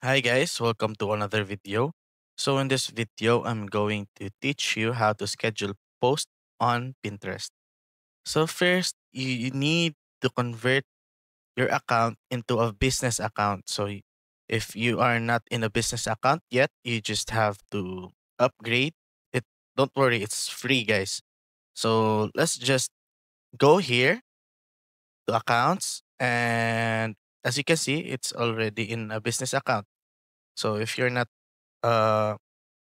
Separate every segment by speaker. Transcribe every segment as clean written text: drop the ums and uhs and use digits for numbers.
Speaker 1: Hi guys, welcome to another video. So in this video, I'm going to teach you how to schedule posts on Pinterest. So first, you need to convert your account into a business account. If you are not in a business account yet, you just have to upgrade it. Don't worry, it's free guys. So let's just go here to accounts, and as you can see, it's already in a business account. So if you're uh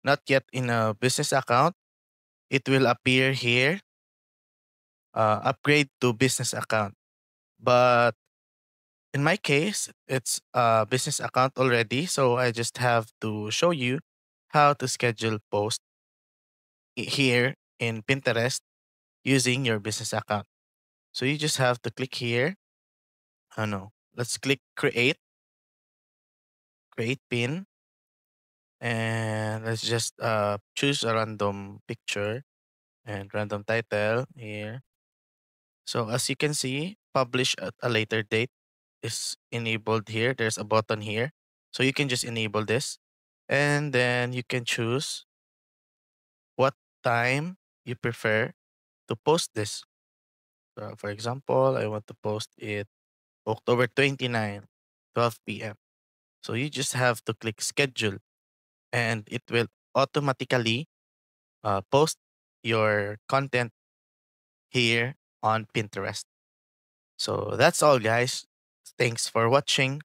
Speaker 1: not yet in a business account, it will appear here, upgrade to business account. But in my case, it's a business account already. So I just have to show you how to schedule post here in Pinterest using your business account. So you just have to click here. Oh no, let's click create pin, and let's just choose a random picture and random title here. So as you can see, publish at a later date is enabled here. There's a button here. So you can just enable this. And then you can choose what time you prefer to post this. So for example, I want to post it October 29, 12 p.m. So you just have to click schedule, and it will automatically post your content here on Pinterest. So that's all, guys. Thanks for watching.